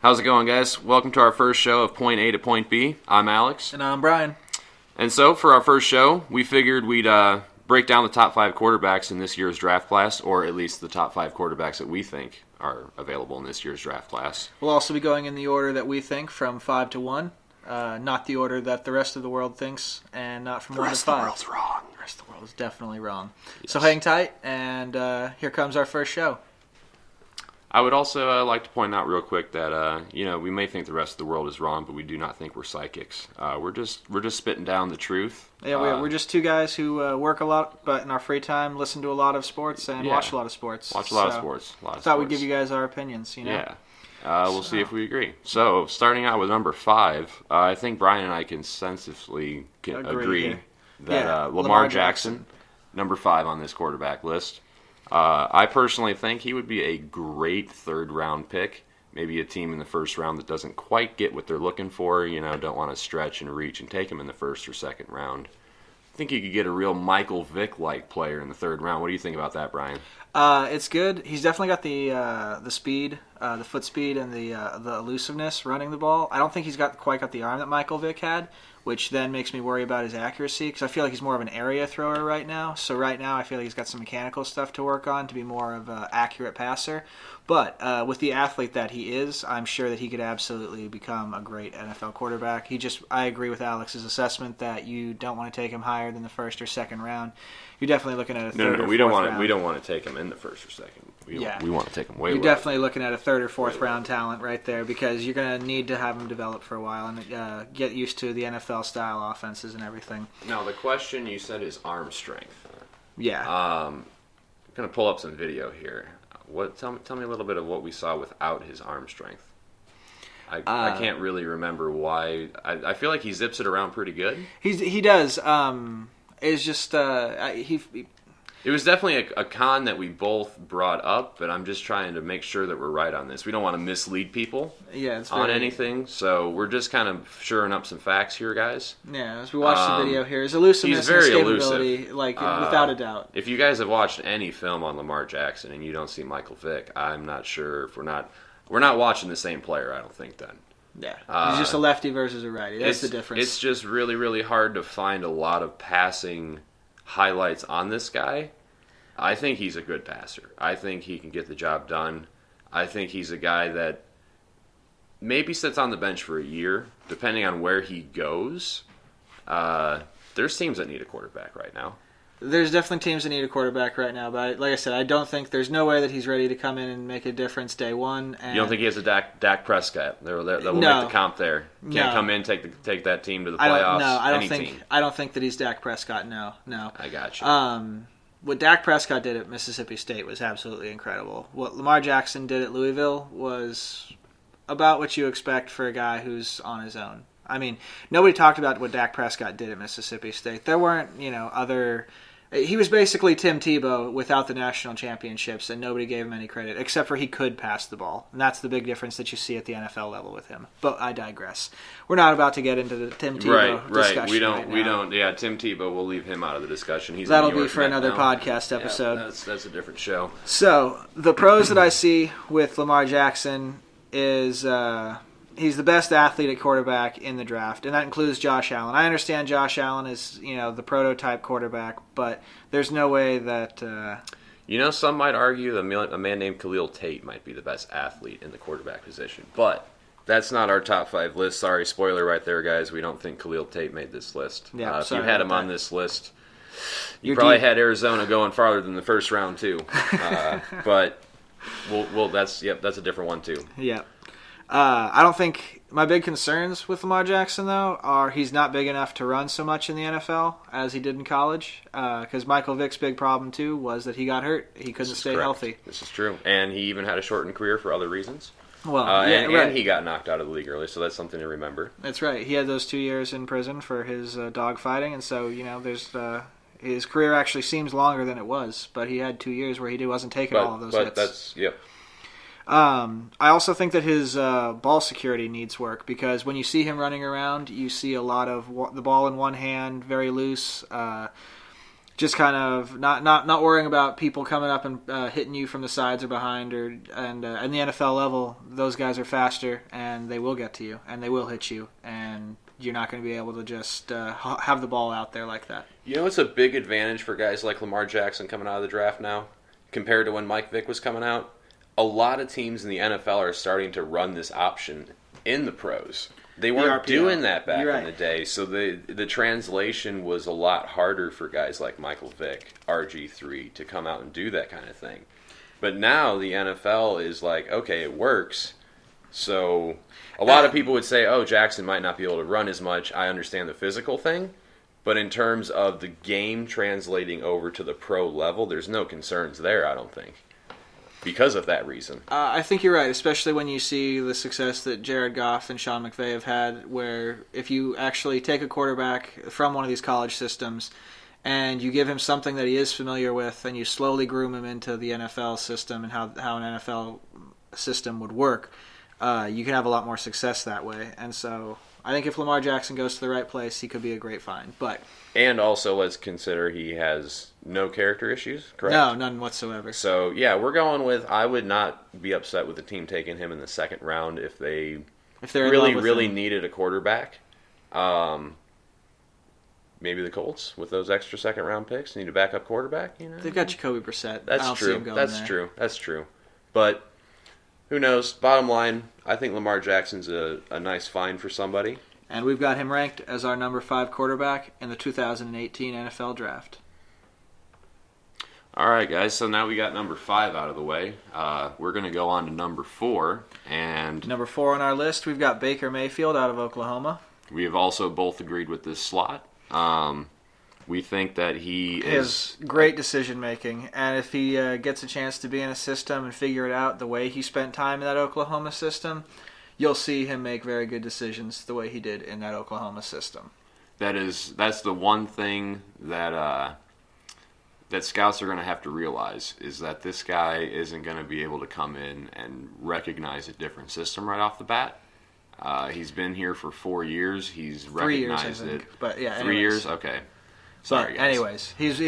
How's it going, guys? Welcome to our first show of Point A to Point B. I'm Alex. And I'm Brian. And so, for our first show, we figured we'd break down the top 5 quarterbacks in this year's draft class, or at least the top 5 quarterbacks that we think are available in this year's draft class. We'll also be going in the order that we think, from 5 to 1. Not the order that the rest of the world thinks, and not from 1 to 5. The rest of the world's wrong. The rest of the world is definitely wrong. Yes. So hang tight, and here comes our first show. I would also like to point out real quick that we may think the rest of the world is wrong, but we do not think we're psychics. We're just spitting down the truth. Yeah, we're just two guys who work a lot, but in our free time listen to a lot of sports and watch a lot of sports. Watch a lot of sports. Thought we'd give you guys our opinions. Yeah. We'll see if we agree. So, starting out with number 5, I think Brian and I consensusly agree that Lamar Jackson, number 5 on this quarterback list. I personally think he would be a great third-round pick. Maybe a team in the first round that doesn't quite get what they're looking for, don't want to stretch and reach and take him in the first or second round. I think you could get a real Michael Vick-like player in the third round. What do you think about that, Brian? It's good. He's definitely got the speed, the foot speed, and the elusiveness running the ball. I don't think he's quite got the arm that Michael Vick had, which then makes me worry about his accuracy because I feel like he's more of an area thrower right now. So right now I feel like he's got some mechanical stuff to work on to be more of an accurate passer. But with the athlete that he is, I'm sure that he could absolutely become a great NFL quarterback. I agree with Alex's assessment that you don't want to take him higher than the first or second round. You're definitely looking at a third or fourth round. We don't want to take him in the first or second. We want to take him way low. You're definitely looking at a third or fourth round talent right there because you're going to need to have him develop for a while and get used to the NFL style offenses and everything. Now, the question you said is arm strength. Yeah. I'm going to pull up some video here. Tell me a little bit of what we saw without his arm strength. I can't really remember why. I feel like he zips it around pretty good. He does. It's just It was definitely a con that we both brought up, but I'm just trying to make sure that we're right on this. We don't want to mislead people on anything, so we're just kind of shoring up some facts here, guys. Yeah, as we watch the video here, his elusiveness and escapability, without a doubt. If you guys have watched any film on Lamar Jackson and you don't see Michael Vick, I'm not sure if we're not watching the same player, I don't think, then. Yeah, he's just a lefty versus a righty. That's the difference. It's just really, really hard to find a lot of passing highlights on this guy. I think he's a good passer. I think he can get the job done. I think he's a guy that maybe sits on the bench for a year, depending on where he goes. There's teams that need a quarterback right now. There's definitely teams that need a quarterback right now, but like I said, I don't think there's no way that he's ready to come in and make a difference day one. And you don't think he has a Dak Prescott that will make the comp there? Can't come in, take that team to the playoffs? I don't think that he's Dak Prescott, no. I got you. What Dak Prescott did at Mississippi State was absolutely incredible. What Lamar Jackson did at Louisville was about what you expect for a guy who's on his own. I mean, nobody talked about what Dak Prescott did at Mississippi State. There weren't, other... He was basically Tim Tebow without the national championships, and nobody gave him any credit, except for he could pass the ball. And that's the big difference that you see at the NFL level with him. But I digress. We're not about to get into the Tim Tebow discussion right. We don't. Yeah, Tim Tebow, we'll leave him out of the discussion. That'll be for another podcast episode. Yeah, that's a different show. So, the pros that I see with Lamar Jackson is... he's the best athlete at quarterback in the draft, and that includes Josh Allen. I understand Josh Allen is, the prototype quarterback, but there's no way that... some might argue that a man named Khalil Tate might be the best athlete in the quarterback position, but that's not our top 5 list. Sorry, spoiler right there, guys. We don't think Khalil Tate made this list. Yeah, if you had him on this list, you probably had Arizona going farther than the first round, too. But that's a different one, too. Yeah. I don't think my big concerns with Lamar Jackson, though, are he's not big enough to run so much in the NFL as he did in college. Because Michael Vick's big problem, too, was that he got hurt. He couldn't stay healthy. This is true. And he even had a shortened career for other reasons. Well, and he got knocked out of the league early, so that's something to remember. That's right. He had those 2 years in prison for his dog fighting, and so, there's... his career actually seems longer than it was, but he had 2 years where he wasn't taking all of those hits. I also think that his ball security needs work because when you see him running around, you see a lot of the ball in one hand, very loose. Just kind of not worrying about people coming up and hitting you from the sides or behind, and the NFL level, those guys are faster and they will get to you and they will hit you, and you're not going to be able to just have the ball out there like that. You know, it's a big advantage for guys like Lamar Jackson coming out of the draft now compared to when Mike Vick was coming out. A lot of teams in the NFL are starting to run this option in the pros. They weren't doing that back in the day, so the translation was a lot harder for guys like Michael Vick, RG3, to come out and do that kind of thing. But now the NFL is like, okay, it works. So a lot of people would say, oh, Jackson might not be able to run as much. I understand the physical thing. But in terms of the game translating over to the pro level, there's no concerns there, I don't think, because of that reason. I think you're right, especially when you see the success that Jared Goff and Sean McVay have had, where if you actually take a quarterback from one of these college systems and you give him something that he is familiar with and you slowly groom him into the NFL system and how an NFL system would work, you can have a lot more success that way. And so I think if Lamar Jackson goes to the right place, he could be a great find. And also, let's consider he has no character issues, correct? No, none whatsoever. So, yeah, we're going with, I would not be upset with the team taking him in the second round if they're really needed a quarterback. Maybe the Colts, with those extra second-round picks, need a backup quarterback. You know, they've got Jacoby Brissett. That's true. But who knows? Bottom line, I think Lamar Jackson's a nice find for somebody. And we've got him ranked as our number 5 quarterback in the 2018 NFL Draft. All right, guys. So now we got number 5 out of the way. We're going to go on to number 4. And number 4 on our list, we've got Baker Mayfield out of Oklahoma. We have also both agreed with this slot. We think that he is great decision making, and if he gets a chance to be in a system and figure it out the way he spent time in that Oklahoma system, you'll see him make very good decisions the way he did in that Oklahoma system. That's the one thing that scouts are going to have to realize, is that this guy isn't going to be able to come in and recognize a different system right off the bat. He's been here for 4 years. He's recognized 3 years, I think. it. But yeah, 3 years? Okay. Sorry, guys. Anyways, he's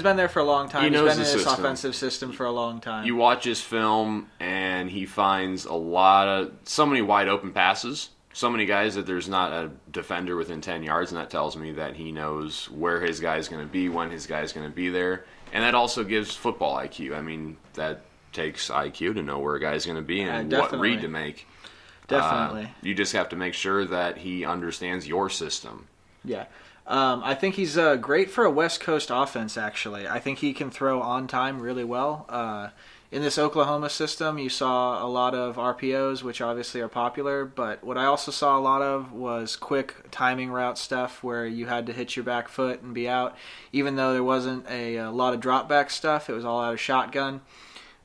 been there for a long time. He's been in this offensive system for a long time. You watch his film, and he finds so many wide open passes, so many guys that there's not a defender within 10 yards, and that tells me that he knows where his guy's going to be, when his guy's going to be there, and that also gives football IQ. I mean, that takes IQ to know where a guy's going to be and what read to make. Definitely. You just have to make sure that he understands your system. Yeah. I think he's great for a West Coast offense, actually. I think he can throw on time really well. In this Oklahoma system, you saw a lot of RPOs, which obviously are popular, but what I also saw a lot of was quick timing route stuff where you had to hit your back foot and be out. Even though there wasn't a lot of drop back stuff, it was all out of shotgun.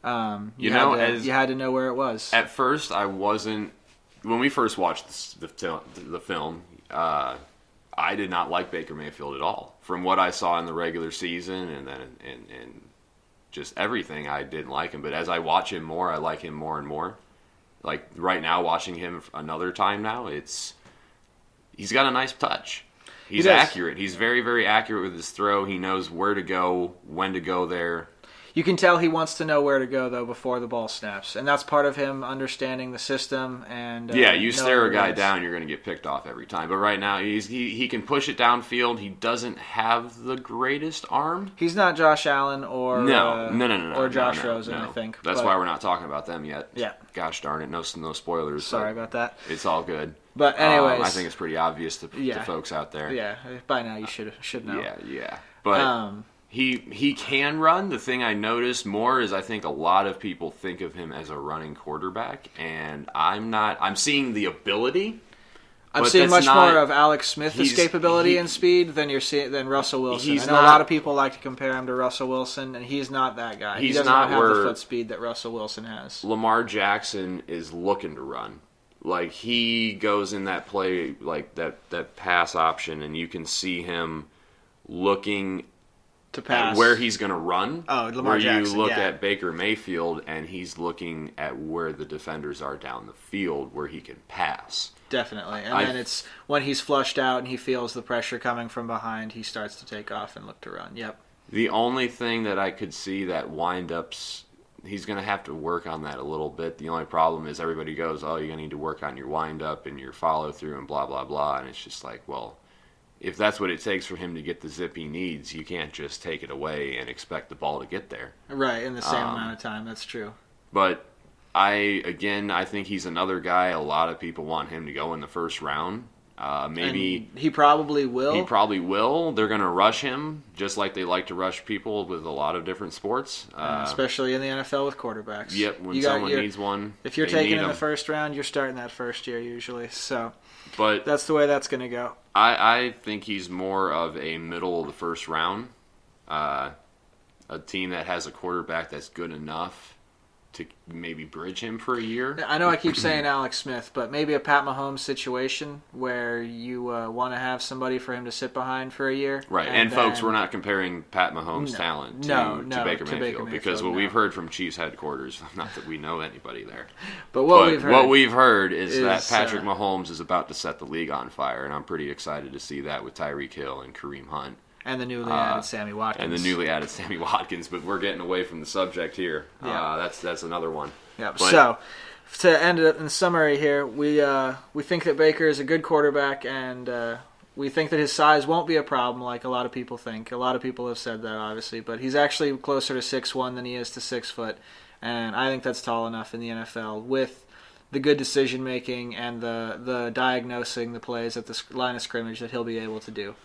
You had to know where it was. At first, I wasn't. When we first watched the film, I did not like Baker Mayfield at all. From what I saw in the regular season and then and just everything, I didn't like him. But as I watch him more, I like him more and more. Like right now, watching him another time now, he's got a nice touch. He's accurate. He's very, very accurate with his throw. He knows where to go, when to go there. You can tell he wants to know where to go, though, before the ball snaps. And that's part of him understanding the system. And you stare a guy down, you're going to get picked off every time. But right now, he can push it downfield. He doesn't have the greatest arm. He's not Josh Allen or Josh Rosen, no. I think. That's why we're not talking about them yet. Yeah. Gosh darn it, no spoilers. Sorry about that. It's all good. But anyways. I think it's pretty obvious to folks out there. Yeah, by now you should know. Yeah. But... He can run. The thing I noticed more is I think a lot of people think of him as a running quarterback, and I'm seeing the ability. I'm seeing much more of Alex Smith's escapability and speed than Russell Wilson. I know a lot of people like to compare him to Russell Wilson, and he's not that guy. He does not have the foot speed that Russell Wilson has. Lamar Jackson is looking to run. Like, he goes in that play, like that pass option, and you can see him looking to pass. Where he's going to run. Oh, Lamar where Jackson, you look yeah. at Baker Mayfield and he's looking at where the defenders are down the field where he can pass. Definitely. And then it's when he's flushed out and he feels the pressure coming from behind, he starts to take off and look to run. Yep. The only thing that I could see that windups, he's going to have to work on that a little bit. The only problem is everybody goes, oh, you're going to need to work on your windup and your follow through and blah, blah, blah. And it's just like, well, if that's what it takes for him to get the zip he needs, you can't just take it away and expect the ball to get there. Right, in the same amount of time. That's true. But I think he's another guy. A lot of people want him to go in the first round. Maybe and he probably will. He probably will. They're going to rush him, just like they like to rush people with a lot of different sports. Especially in the NFL with quarterbacks. Yep, when someone needs one, if you're taking in the first round, you're starting that first year usually. So, but that's the way that's going to go. I think he's more of a middle of the first round. A team that has a quarterback that's good enough to maybe bridge him for a year. I know I keep saying Alex Smith, but maybe a Pat Mahomes situation where you want to have somebody for him to sit behind for a year. Right, and folks, we're not comparing Pat Mahomes' talent to Baker Mayfield, because what we've heard from Chiefs headquarters, not that we know anybody there, but what we've heard is that Patrick Mahomes is about to set the league on fire, and I'm pretty excited to see that with Tyreek Hill and Kareem Hunt. And the newly added Sammy Watkins. But we're getting away from the subject here. Yeah. That's another one. Yeah. So, to end it in summary here, we think that Baker is a good quarterback, and we think that his size won't be a problem like a lot of people think. A lot of people have said that, obviously, but he's actually closer to 6'1" than he is to 6 foot, and I think that's tall enough in the NFL with the good decision making and the diagnosing the plays at the line of scrimmage that he'll be able to do.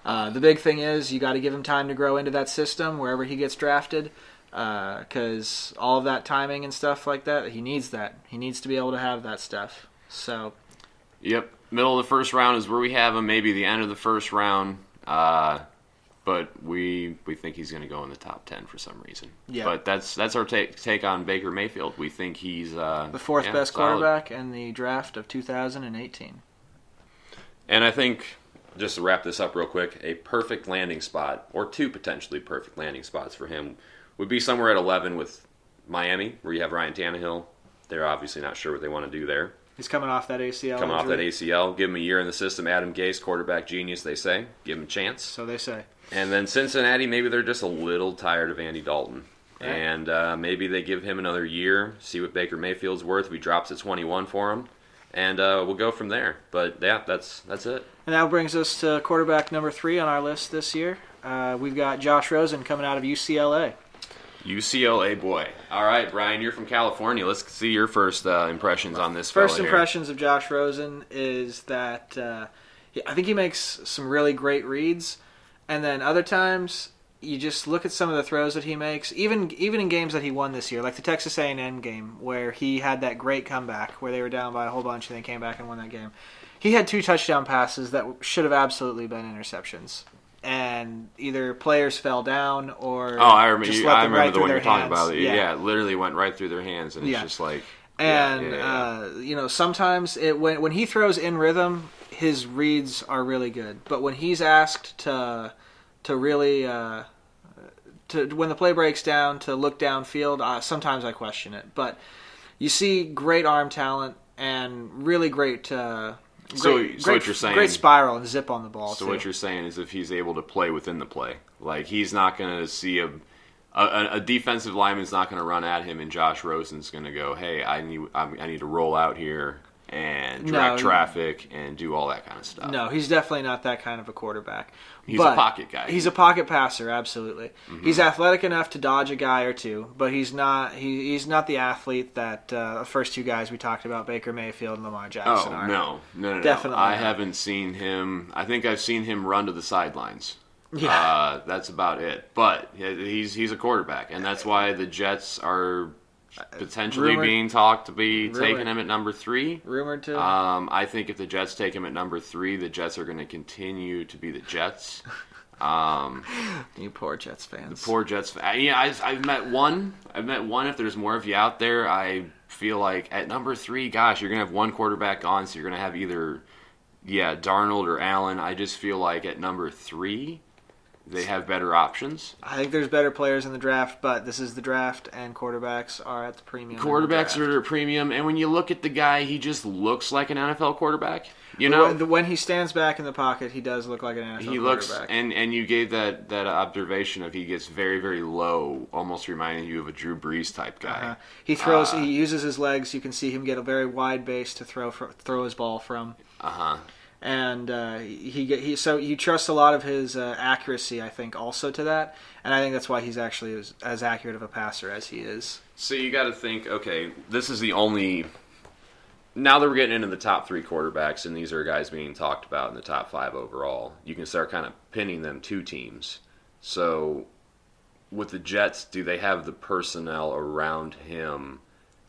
The big thing is you got to give him time to grow into that system wherever he gets drafted, because all of that timing and stuff like that, he needs that. He needs to be able to have that stuff. So, yep, middle of the first round is where we have him. Maybe the end of the first round, but we think he's going to go in the top 10 for some reason. Yeah. But that's our take on Baker Mayfield. We think he's the fourth best quarterback in the draft of 2018. And I think, just to wrap this up real quick, a perfect landing spot, or two potentially perfect landing spots for him, would be somewhere at 11 with Miami, where you have Ryan Tannehill. They're obviously not sure what they want to do there. He's coming off that ACL. Give him a year in the system. Adam Gase, quarterback genius, they say. Give him a chance. So they say. And then Cincinnati, maybe they're just a little tired of Andy Dalton. Right. And maybe they give him another year, see what Baker Mayfield's worth if he drops at 21 for him. And we'll go from there. But, yeah, that's it. And that brings us to quarterback number 3 on our list this year. We've got Josh Rosen coming out of UCLA. UCLA boy. All right, Brian, you're from California. Let's see your first impressions on this fella First impressions of Josh Rosen is that I think he makes some really great reads. And then other times, you just look at some of the throws that he makes, even in games that he won this year, like the Texas A&M game, where he had that great comeback, where they were down by a whole bunch and they came back and won that game. He had 2 touchdown passes that should have absolutely been interceptions. And either players fell down or I remember the one you're talking hands. about. Yeah, it literally went right through their hands, and it's just like... And sometimes when he throws in rhythm, his reads are really good. But when he's asked to really... when the play breaks down, to look downfield, sometimes I question it. But you see great arm talent and really great... what you're saying, great spiral and zip on the ball. So what you're saying is, if he's able to play within the play, like he's not going to see a defensive lineman's not going to run at him, and Josh Rosen's going to go, "Hey, I need to roll out here and direct traffic and do all that kind of stuff." No, he's definitely not that kind of a quarterback. He's a pocket guy. He's a pocket passer, absolutely. Mm-hmm. He's athletic enough to dodge a guy or two, but he's not the athlete that the first 2 guys we talked about, Baker Mayfield and Lamar Jackson, are. No. Definitely I haven't seen him. I think I've seen him run to the sidelines. Yeah. That's about it. But he's a quarterback, and that's why the Jets are potentially being talked to be taking him at number 3. Rumored to. I think if the Jets take him at number 3, the Jets are going to continue to be the Jets. You poor Jets fans. The poor Jets fans. Yeah, I've met one. If there's more of you out there, I feel like at number 3, gosh, you're going to have one quarterback gone, so you're going to have either, Darnold or Allen. I just feel like at number 3, they have better options. I think there's better players in the draft, but this is the draft, and quarterbacks are at the premium. Quarterbacks are at premium, and when you look at the guy, he just looks like an NFL quarterback. You know, when he stands back in the pocket, he does look like an NFL quarterback. He looks, and you gave that observation of he gets very, very low, almost reminding you of a Drew Brees type guy. Uh-huh. He throws. He uses his legs. You can see him get a very wide base to throw his ball from. And so you trust a lot of his accuracy, I think, also to that, and I think that's why he's actually as accurate of a passer as he is. So you got to think, okay, this is the only. Now that we're getting into the top 3 quarterbacks, and these are guys being talked about in the top 5 overall, you can start kind of pinning them to teams. So with the Jets, do they have the personnel around him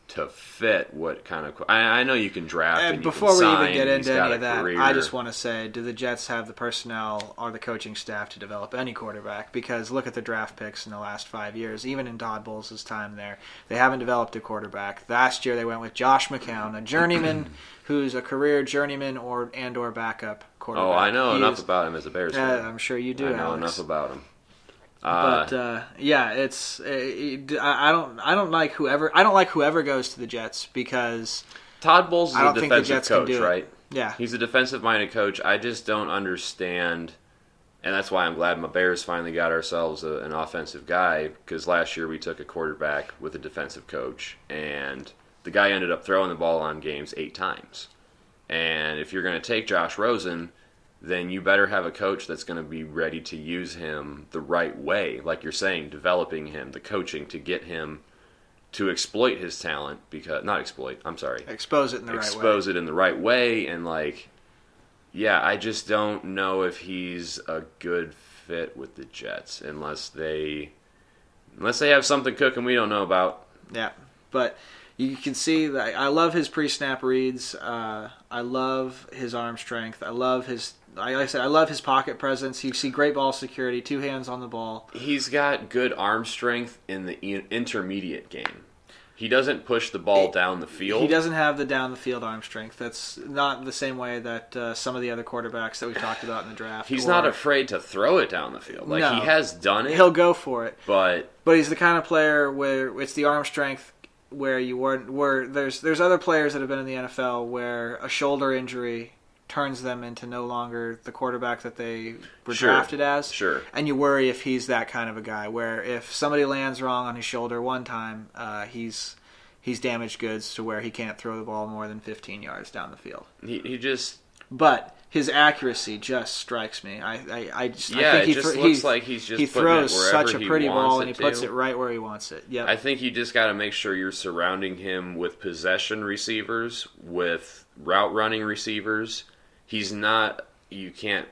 to fit what kind of... I know you can draft and before you can sign, we even get into any of that, career. I just want to say, do the Jets have the personnel or the coaching staff to develop any quarterback? Because look at the draft picks in the last 5 years. Even in Todd Bowles' time there, they haven't developed a quarterback. Last year they went with Josh McCown, a journeyman who's a career journeyman or backup quarterback. Oh, I know enough about him as a Bears fan. I'm sure you do, I know Alex. enough about him. It's I don't like whoever goes to the Jets because Todd Bowles is a defensive coach, right? Yeah, he's a defensive-minded coach. I just don't understand, and that's why I'm glad my Bears finally got ourselves an offensive guy, because last year we took a quarterback with a defensive coach, and the guy ended up throwing the ball on games 8 times. And if you're going to take Josh Rosen, then you better have a coach that's going to be ready to use him the right way. Like you're saying, developing him, the coaching to get him to exploit his talent. Expose it in the right way. And I just don't know if he's a good fit with the Jets unless they have something cooking we don't know about. Yeah, but you can see that I love his pre-snap reads. I love his arm strength. I love his pocket presence. You see great ball security, 2 hands on the ball. He's got good arm strength in the intermediate game. He doesn't push the ball down the field. He doesn't have the down the field arm strength. That's not the same way that some of the other quarterbacks that we've talked about in the draft. He's not afraid to throw it down the field. He has done it. He'll go for it. But he's the kind of player where it's the arm strength where there's other players that have been in the NFL where a shoulder injury turns them into no longer the quarterback that they were drafted as. Sure. And you worry if he's that kind of a guy where if somebody lands wrong on his shoulder one time, he's damaged goods to where he can't throw the ball more than 15 yards down the field. But his accuracy just strikes me. I think he looks like he's just he throws such a pretty ball and he puts to. it right where he wants it. Yep. I think you just got to make sure you're surrounding him with possession receivers, with route running receivers. You can't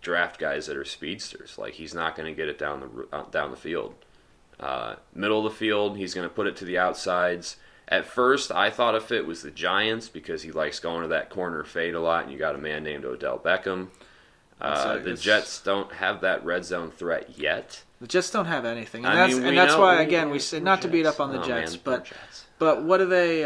draft guys that are speedsters. He's not going to get it down the field. Middle of the field, he's going to put it to the outsides. At first, I thought a fit was the Giants because he likes going to that corner fade a lot, and you got a man named Odell Beckham. The Jets don't have that red zone threat yet. The Jets don't have anything, and that's why again we said not to beat up on the Jets, but what do they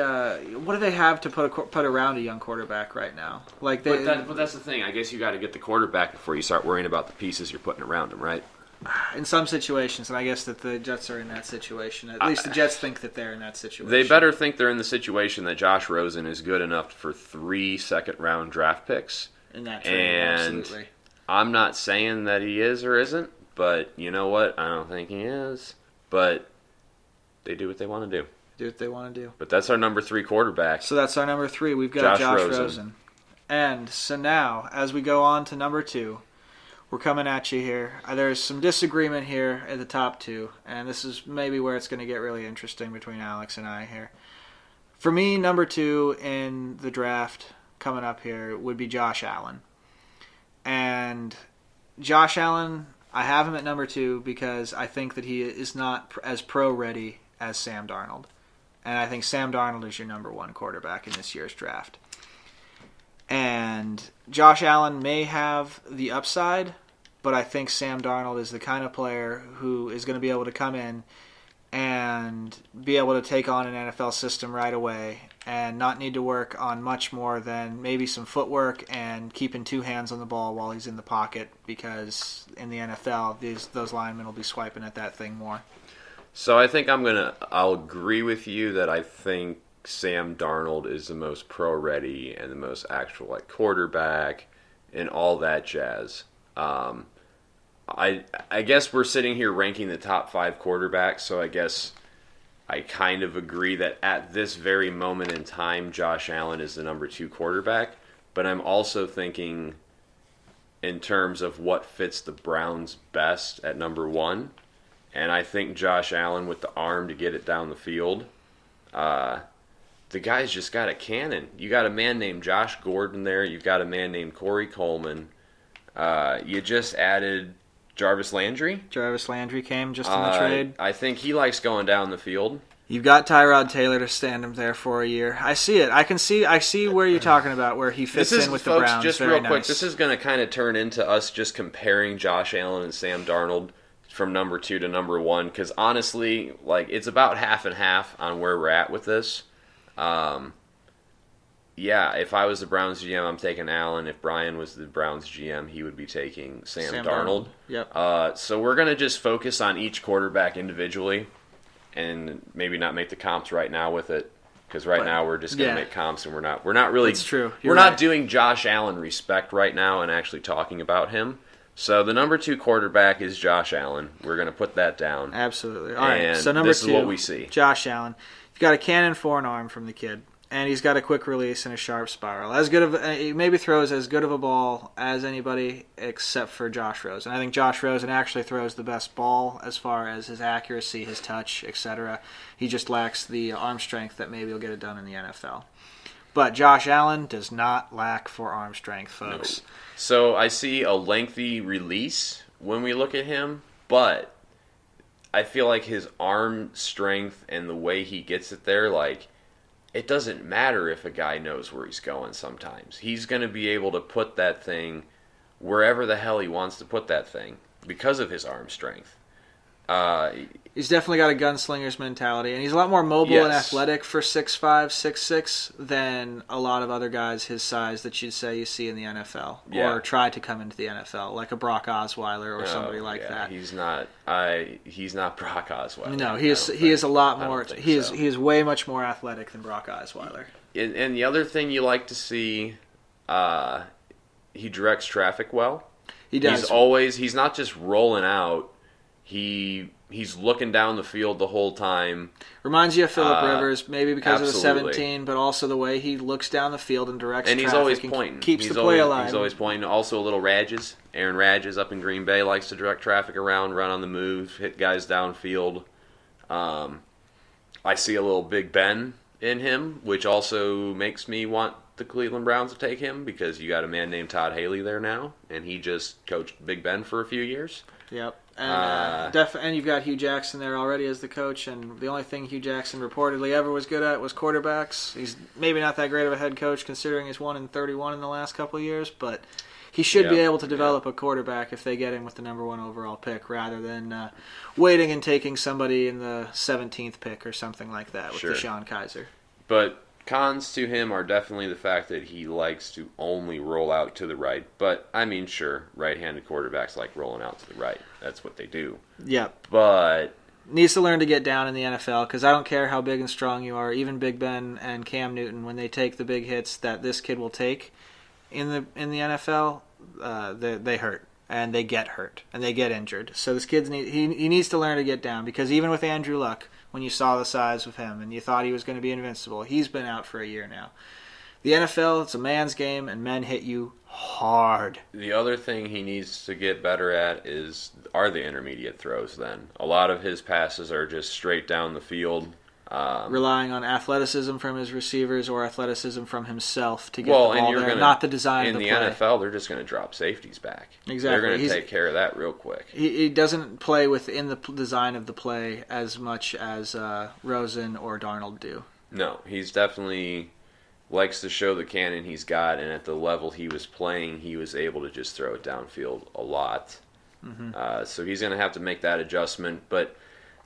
have to put around a young quarterback right now? But that's the thing. I guess you got to get the quarterback before you start worrying about the pieces you're putting around him, right? In some situations, and I guess that the Jets are in that situation. At least the Jets think that they're in that situation. They better think they're in the situation that Josh Rosen is good enough for 3 second-round draft picks. In that trade, absolutely. I'm not saying that he is or isn't, but you know what? I don't think he is. But they do what they want to do. Do what they want to do. But that's our number 3 quarterback. So that's our number 3. We've got Josh Rosen. And so now, as we go on to number 2, we're coming at you here. There's some disagreement here at the top 2, and this is maybe where it's going to get really interesting between Alex and I here. For me, number 2 in the draft coming up here would be Josh Allen. And Josh Allen, I have him at number 2 because I think that he is not as pro-ready as Sam Darnold. And I think Sam Darnold is your number 1 quarterback in this year's draft. And Josh Allen may have the upside, but I think Sam Darnold is the kind of player who is going to be able to come in and be able to take on an NFL system right away and not need to work on much more than maybe some footwork and keeping two hands on the ball while he's in the pocket, because in the NFL, those linemen will be swiping at that thing more. So I think I'll agree with you that I think Sam Darnold is the most pro-ready and the most actual quarterback and all that jazz. I guess we're sitting here ranking the top 5 quarterbacks, so I guess I kind of agree that at this very moment in time, Josh Allen is the number 2 quarterback, but I'm also thinking in terms of what fits the Browns best at number 1, and I think Josh Allen with the arm to get it down the field, the guy's just got a cannon. You got a man named Josh Gordon there, you've got a man named Corey Coleman, you just added Jarvis Landry. Jarvis Landry came just in the trade. I think he likes going down the field. You've got Tyrod Taylor to stand him there for a year. I see it. I see where you're talking about, where he fits in with the Browns. Just Very real quick, nice. this is going to kind of turn into us just comparing Josh Allen and Sam Darnold from number 2 to number 1, because honestly, it's about half and half on where we're at with this. Yeah, if I was the Browns GM, I'm taking Allen. If Brian was the Browns GM, he would be taking Sam Darnold. Yep. So we're going to just focus on each quarterback individually and maybe not make the comps right now with it, because now we're just going to make comps, and we're not really. That's true. We're not doing Josh Allen respect right now and actually talking about him. So the number 2 quarterback is Josh Allen. We're going to put that down. Absolutely. All right. So number 2, this is what we see. Josh Allen. You've got a cannon for an arm from the kid, and he's got a quick release and a sharp spiral. He maybe throws as good of a ball as anybody except for Josh Rosen. I think Josh Rosen actually throws the best ball as far as his accuracy, his touch, etc. He just lacks the arm strength that maybe will get it done in the NFL. But Josh Allen does not lack for arm strength, folks. No. So I see a lengthy release when we look at him, but I feel like his arm strength and the way he gets it there, it doesn't matter if a guy knows where he's going sometimes. He's going to be able to put that thing wherever the hell he wants to put that thing because of his arm strength. He's definitely got a gunslinger's mentality, and he's a lot more mobile and athletic for 6'5", 6'6", than a lot of other guys his size that you'd say you see in the NFL or try to come into the NFL, like a Brock Osweiler or somebody like that. He's not Brock Osweiler. No, he is a lot more. He is way much more athletic than Brock Osweiler. And the other thing you like to see, he directs traffic well. He does. He's not just rolling out. He's looking down the field the whole time. Reminds you of Phillip Rivers, maybe because of the 17, but also the way he looks down the field and directs traffic. And he's always pointing. Keeps the play alive. He's always pointing. Also a little Radges. Aaron Radges up in Green Bay likes to direct traffic around, run on the move, hit guys downfield. I see a little Big Ben in him, which also makes me want the Cleveland Browns to take him, because you got a man named Todd Haley there now, and he just coached Big Ben for a few years. Yep. And you've got Hugh Jackson there already as the coach, and the only thing Hugh Jackson reportedly ever was good at was quarterbacks. He's maybe not that great of a head coach considering he's 1-31 in the last couple of years, but he should be able to develop a quarterback if they get him with the number 1 overall pick, rather than waiting and taking somebody in the 17th pick or something like that with Deshaun Kaiser. But cons to him are definitely the fact that he likes to only roll out to the right. But, I mean, sure, right-handed quarterbacks like rolling out to the right. That's what they do. Yep. But needs to learn to get down in the NFL, because I don't care how big and strong you are. Even Big Ben and Cam Newton, when they take the big hits that this kid will take in the NFL, they hurt. And they get hurt. And they get injured. So this kid he needs to learn to get down, because even with Andrew Luck, when you saw the size of him and you thought he was going to be invincible, he's been out for a year now. The NFL, it's a man's game, and men hit you hard. The other thing he needs to get better at are the intermediate throws then. A lot of his passes are just straight down the field. Relying on athleticism from his receivers or athleticism from himself to get the ball there, not the design of the play. In the NFL, they're just going to drop safeties back. Exactly. They're going to take care of that real quick. He doesn't play within the design of the play as much as Rosen or Darnold do. No, he's definitely likes to show the cannon he's got, and at the level he was playing, he was able to just throw it downfield a lot. Mm-hmm. So he's going to have to make that adjustment. But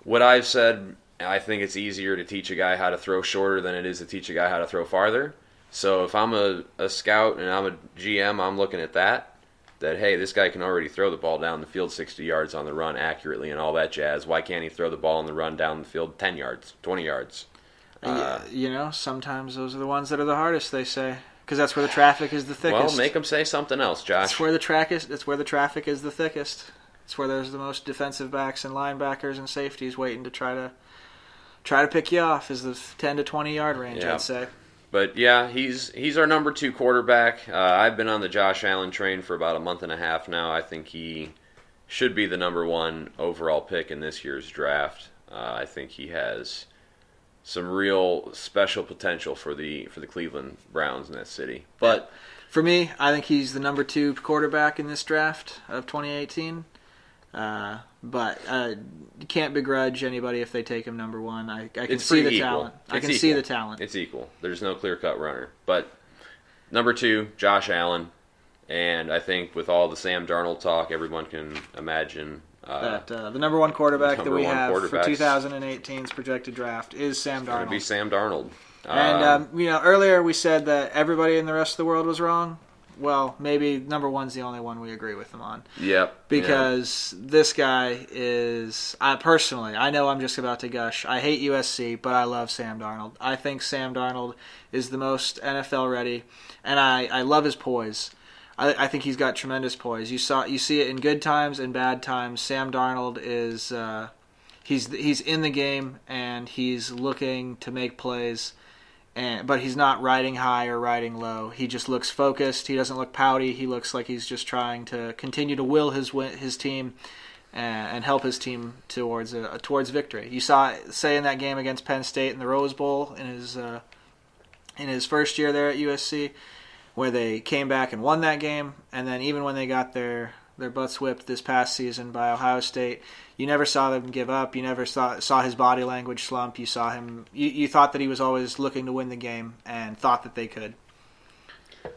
what I've said I think it's easier to teach a guy how to throw shorter than it is to teach a guy how to throw farther. So if I'm a scout and I'm a GM, I'm looking at that, hey, this guy can already throw the ball down the field 60 yards on the run accurately and all that jazz. Why can't he throw the ball on the run down the field 10 yards, 20 yards? Sometimes those are the ones that are the hardest, they say. Because that's where the traffic is the thickest. Well, make them say something else, Josh. That's where the traffic is the thickest. It's where there's the most defensive backs and linebackers and safeties waiting to try to pick you off. Is the 10 to 20 yard range, I'd say. But yeah, he's our number 2 quarterback. I've been on the Josh Allen train for about a month and a half now. I think he should be the number 1 overall pick in this year's draft. I think he has some real special potential for the Cleveland Browns in that city. But for me, I think he's the number 2 quarterback in this draft of 2018. But you can't begrudge anybody if they take him number 1. I can see the talent. I can see the talent. It's equal. There's no clear-cut runner. But number 2, Josh Allen. And I think with all the Sam Darnold talk, everyone can imagine that the number 1 quarterback that we have for 2018's projected draft is Sam Darnold. It's going to be Sam Darnold. And, earlier we said that everybody in the rest of the world was wrong. Well, maybe number 1's the only one we agree with him on. Yep. Because this guy is... I know I'm just about to gush. I hate USC, but I love Sam Darnold. I think Sam Darnold is the most NFL ready, and I love his poise. I think he's got tremendous poise. You see it in good times and bad times. Sam Darnold is... he's in the game, and he's looking to make plays. But he's not riding high or riding low. He just looks focused. He doesn't look pouty. He looks like he's just trying to continue to will his team and help his team towards victory. You saw say in that game against Penn State in the Rose Bowl in his first year there at USC, where they came back and won that game, and then even when they got their butts whipped this past season by Ohio State, you never saw them give up. You never saw his body language slump. You saw him. You thought that he was always looking to win the game and thought that they could.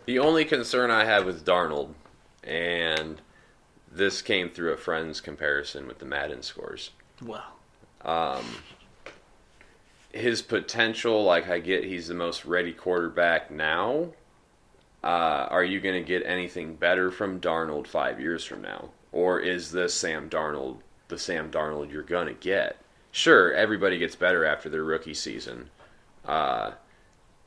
The only concern I have with Darnold, and this came through a friend's comparison with the Madden scores. Well, his potential, I get he's the most ready quarterback now. Are you going to get anything better from Darnold 5 years from now? Or is this Sam Darnold the Sam Darnold you're going to get? Sure, everybody gets better after their rookie season. I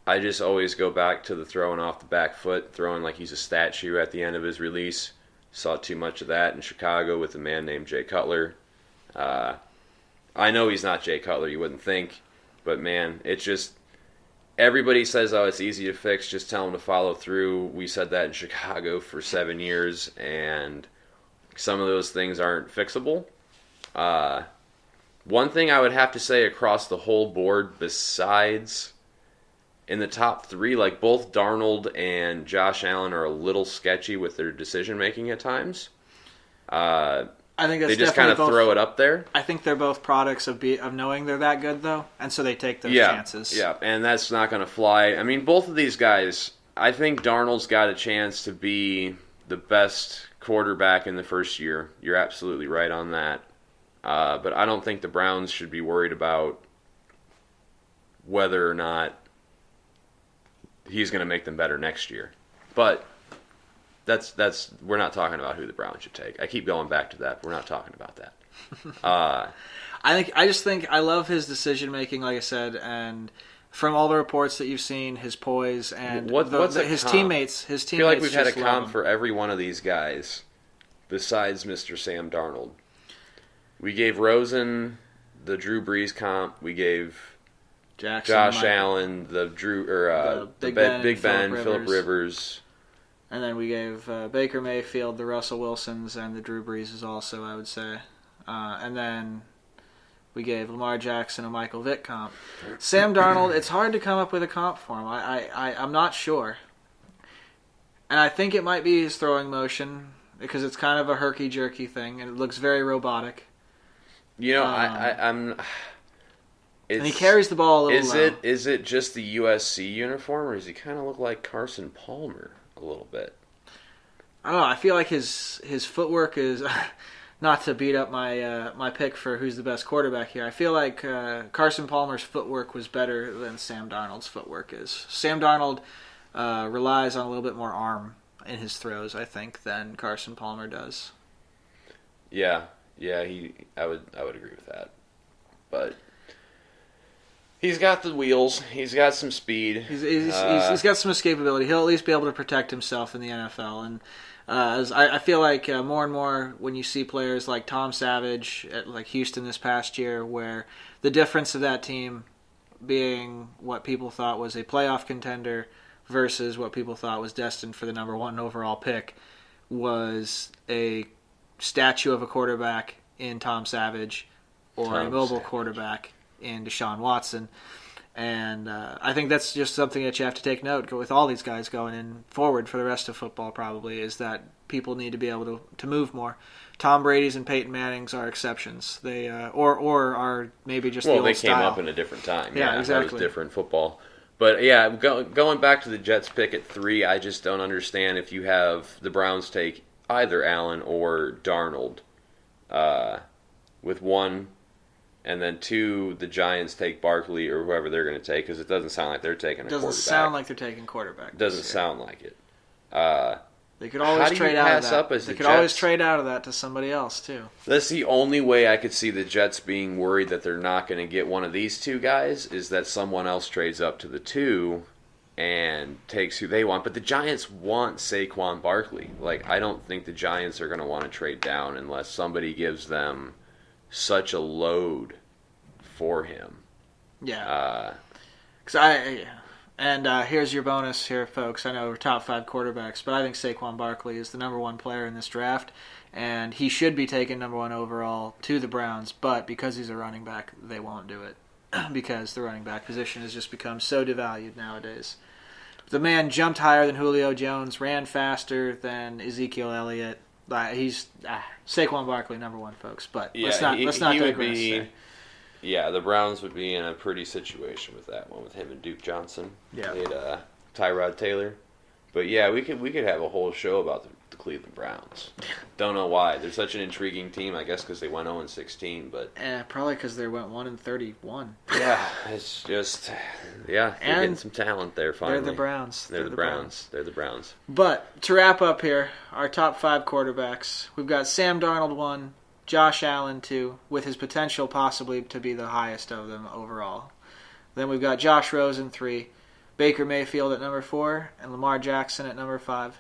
just always go back to the throwing off the back foot, throwing like he's a statue at the end of his release. Saw too much of that in Chicago with a man named Jay Cutler. I know he's not Jay Cutler, you wouldn't think. But, man, it's just... Everybody says, it's easy to fix, just tell them to follow through. We said that in Chicago for 7 years, and some of those things aren't fixable. One thing I would have to say across the whole board, besides in the top 3, both Darnold and Josh Allen are a little sketchy with their decision-making at times. I think that's they just kind of throw it up there. I think they're both products of knowing they're that good, though, and so they take those chances. Yeah, and that's not going to fly. I mean, both of these guys, I think Darnold's got a chance to be the best quarterback in the first year. You're absolutely right on that. But I don't think the Browns should be worried about whether or not he's going to make them better next year. But... That's we're not talking about who the Browns should take. I keep going back to that, but we're not talking about that. I just think I love his decision making, like I said, and from all the reports that you've seen, his poise and his teammates. I feel like we've had a comp for every one of these guys, besides Mr. Sam Darnold. We gave Rosen the Drew Brees comp. We gave Josh Allen the Big Ben, Phillip Rivers. And then we gave Baker Mayfield, the Russell Wilsons, and the Drew Breeses also, I would say. And then we gave Lamar Jackson a Michael Vick comp. Sam Darnold, it's hard to come up with a comp for him. I'm not sure. And I think it might be his throwing motion, because it's kind of a herky-jerky thing, and it looks very robotic. I'm... and he carries the ball a little low. Is it just the USC uniform, or does he kind of look like Carson Palmer? A little bit. I don't know. I feel like his footwork is not to beat up my pick for who's the best quarterback here, I feel like Carson Palmer's footwork was better than Sam Darnold's footwork is. Sam Darnold relies on a little bit more arm in his throws, I think, than Carson Palmer does. Yeah, I would agree with that. But he's got the wheels. He's got some speed. He's got some escapability. He'll at least be able to protect himself in the NFL. And I feel like more and more when you see players like Tom Savage at like Houston this past year, where the difference of that team being what people thought was a playoff contender versus what people thought was destined for the number 1 overall pick was a statue of a quarterback in Tom Savage or a mobile quarterback in Deshaun Watson. And I think that's just something that you have to take note with all these guys going in forward for the rest of football probably, is that people need to be able to move more. Tom Brady's and Peyton Manning's are exceptions. They or are maybe just the old style. Well, they came up in a different time. Yeah, exactly. That was different football. But yeah, going back to the Jets pick at 3, I just don't understand if you have the Browns take either Allen or Darnold with 1, and then 2, the Giants take Barkley or whoever they're going to take, because it doesn't sound like they're taking a quarterback. Doesn't sound like they're taking quarterback. Doesn't sound like it. They could always trade out of that. They could always trade out of that to somebody else too. That's the only way I could see the Jets being worried that they're not going to get one of these 2 guys, is that someone else trades up to the 2 and takes who they want. But the Giants want Saquon Barkley. Like, I don't think the Giants are going to want to trade down unless somebody gives them such a load for him. Yeah. Here's your bonus here, folks. I know we're top 5 quarterbacks, but I think Saquon Barkley is the number 1 player in this draft, and he should be taken number 1 overall to the Browns, but because he's a running back, they won't do it because the running back position has just become so devalued nowadays. The man jumped higher than Julio Jones, ran faster than Ezekiel Elliott. He's Saquon Barkley number 1, folks. But let's not digress there. Yeah, the Browns would be in a pretty situation with that one, with him and Duke Johnson. Yeah. They had Tyrod Taylor. But yeah, we could have a whole show about the Cleveland Browns. Don't know why. They're such an intriguing team, I guess because they went 0-16, but probably because they went 1-31. Yeah, it's just they're getting some talent there finally. They're the Browns. They're the Browns. They're the Browns. But to wrap up here, our top 5 quarterbacks. We've got Sam Darnold 1, Josh Allen 2, with his potential possibly to be the highest of them overall. Then we've got Josh Rosen 3, Baker Mayfield at number 4, and Lamar Jackson at number 5.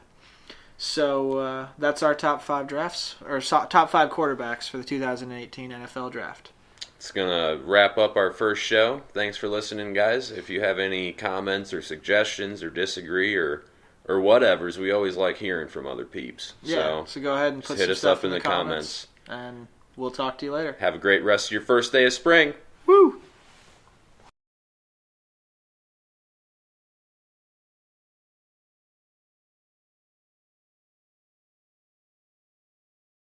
So that's our top 5 drafts, or top 5 quarterbacks for the 2018 NFL Draft. It's going to wrap up our first show. Thanks for listening, guys. If you have any comments or suggestions or disagree or whatevers, we always like hearing from other peeps. Yeah, so go ahead and put hit some us stuff up in the comments. And we'll talk to you later. Have a great rest of your first day of spring.